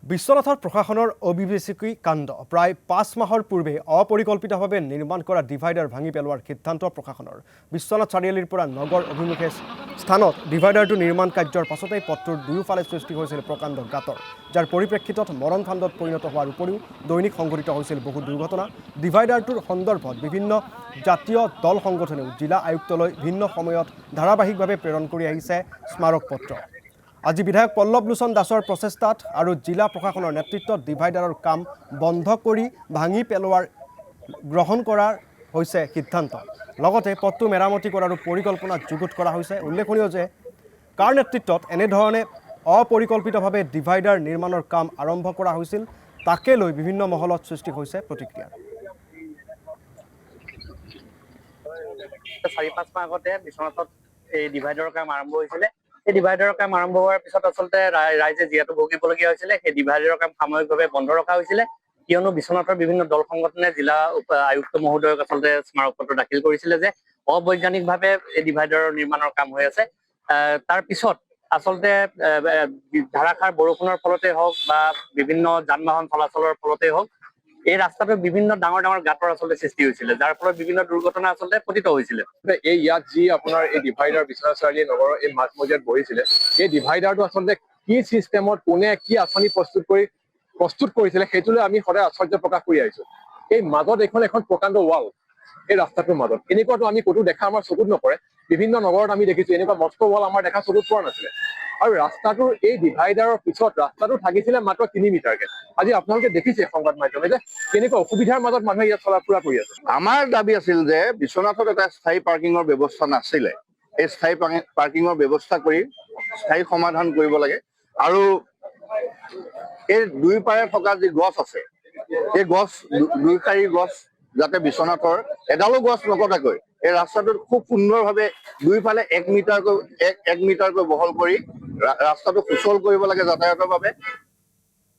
বিশ্বনাথৰ প্ৰশাসনৰ অবিবেচকি কাণ্ড প্ৰায় ৫ মাহৰ পূৰ্বে অপৰিকল্পিতভাৱে নিৰ্মাণ কৰা ডিভাইডাৰ ভাঙি পেলোৱাৰ সিদ্ধান্ত প্ৰশাসনৰ। বিশ্বনাথ চাৰিআলিৰ পৰা নগৰ অভিমুখে স্থানত ডিভাইডাৰটো নিৰ্মাণ কাৰ্যৰ পাছতেই পথটোৰ দুয়োফালে সৃষ্টি হৈছিল প্ৰকাণ্ড গাঁতৰ, যাৰ পৰিপ্ৰেক্ষিতত মৰণফাণ্ডত পৰিণত হোৱাৰ উপৰিও দৈনিক সংঘটিত হৈছিল বহু দুৰ্ঘটনা। ডিভাইডাৰটোৰ সন্দৰ্ভত বিভিন্ন জাতীয় দল সংগঠনেও জিলা আয়ুক্তলৈ ভিন্ন সময়ত ধাৰাবাহিকভাৱে প্ৰেৰণ কৰি আহিছে স্মাৰক পত্ৰ। আজি বিধায়ক পল্লৱ লোচন দাসৰ প্ৰচেষ্টাত আৰু জিলা প্ৰশাসনৰ নেতৃত্বত ডিভাইডাৰৰ কাম বন্ধ কৰি ভাঙি পেলোৱাৰ গ্ৰহণ কৰাৰ হৈছে সিদ্ধান্ত। লগতে পথটো মেৰামতি কৰাৰো পৰিকল্পনা যুগুত কৰা হৈছে। উল্লেখনীয় যে কাৰ নেতৃত্বত এনেধৰণে অপৰিকল্পিতভাৱে ডিভাইডাৰ নিৰ্মাণৰ কাম আৰম্ভ কৰা হৈছিল তাকে লৈ বিভিন্ন মহলত সৃষ্টি হৈছে প্ৰতিক্ৰিয়া। ৪-৫ মাহ আগতে বিশ্বনাথত এই ডিভাইডাৰৰ কাম আৰম্ভ হৈছিলে। এই ডিভাইডাৰৰ কাম আৰম্ভ হোৱাৰ পিছত আচলতে ৰাইজে যিহেতু ভুগিবলগীয়া হৈছিলে, সেই ডিভাইডাৰৰ কাম সাময়িকভাৱে বন্ধ ৰখা হৈছিলে, কিয়নো বিশ্বনাথৰ বিভিন্ন দল সংগঠনে জিলা আয়ুক্ত মহোদয়ক আচলতে স্মাৰক পত্ৰ দাখিল কৰিছিলে যে অবৈজ্ঞানিকভাৱে এই ডিভাইডাৰৰ নিৰ্মাণৰ কাম হৈ আছে। তাৰ পিছত আচলতে ধাৰাসাৰ বৰষুণৰ ফলতে হওক বা বিভিন্ন যান বাহন চলাচলৰ ফলতে হওক এই ৰাস্তাটো বিভিন্ন ডাঙৰ ডাঙৰ গাঁতৰ আচলতে সৃষ্টি হৈছিলে, যাৰ ফলত বিভিন্ন দুৰ্ঘটনা আচলতে পতিত হৈছিলে। এই ইয়াত যি আপোনাৰ এই ডিভাইডাৰ বিশ্বনাথ চাৰিআলি নগৰৰ এই মাজমজিয়াত বহিছিলে, এই ডিভাইডাৰটো আচলতে কি চিষ্টেমত কোনে কি আঁচনি প্ৰস্তুত কৰিছিলে সেইটোলৈ আমি সদায় আশ্চৰ্য প্ৰকাশ কৰি আহিছো। এই মাজত এখন প্ৰকাণ্ড ৱাল এই ৰাস্তাটোৰ মাজত, এনেকুৱাটো আমি ক'তো দেখা আমাৰ চকুত নপৰে। বিভিন্ন নগৰত আমি দেখিছো এনেকুৱা মস্ত ৱাল আমাৰ দেখা চকুত পৰা নাছিলে। আৰু ৰাস্তাটোৰ এই ডিভাইডাৰৰ পিছত ৰাস্তাটো থাকিছিলে মাত্ৰ ৩ মিটাৰকে। আজি আপোনালোকে দেখিছে সংবাদ মাধ্যমে যে কেনেকুৱা অসুবিধাৰ মাজত মানুহে ইয়াত চলা ফুৰা কৰি আছে। আমাৰ দাবী আছিল যে বিশ্বনাথত এটা স্থায়ী পাৰ্কিঙৰ ব্যৱস্থা নাছিলে, এই স্থায়ী পাৰ্কিঙৰ ব্যৱস্থা কৰি স্থায়ী সমাধান কৰিব লাগে। আৰু এই দুই পাৰে থকা যি গছ আছে, এই গছ দুই শাৰী গছ যাতে বিশ্বনাথৰ এডালো গছ নকটাকৈ এই ৰাস্তাটোত খুব সুন্দৰভাৱে দুইফালে ১ মিটাৰকৈ বহল কৰি ৰাস্তাটো সুচল কৰিব লাগে যাতায়াতৰ বাবে।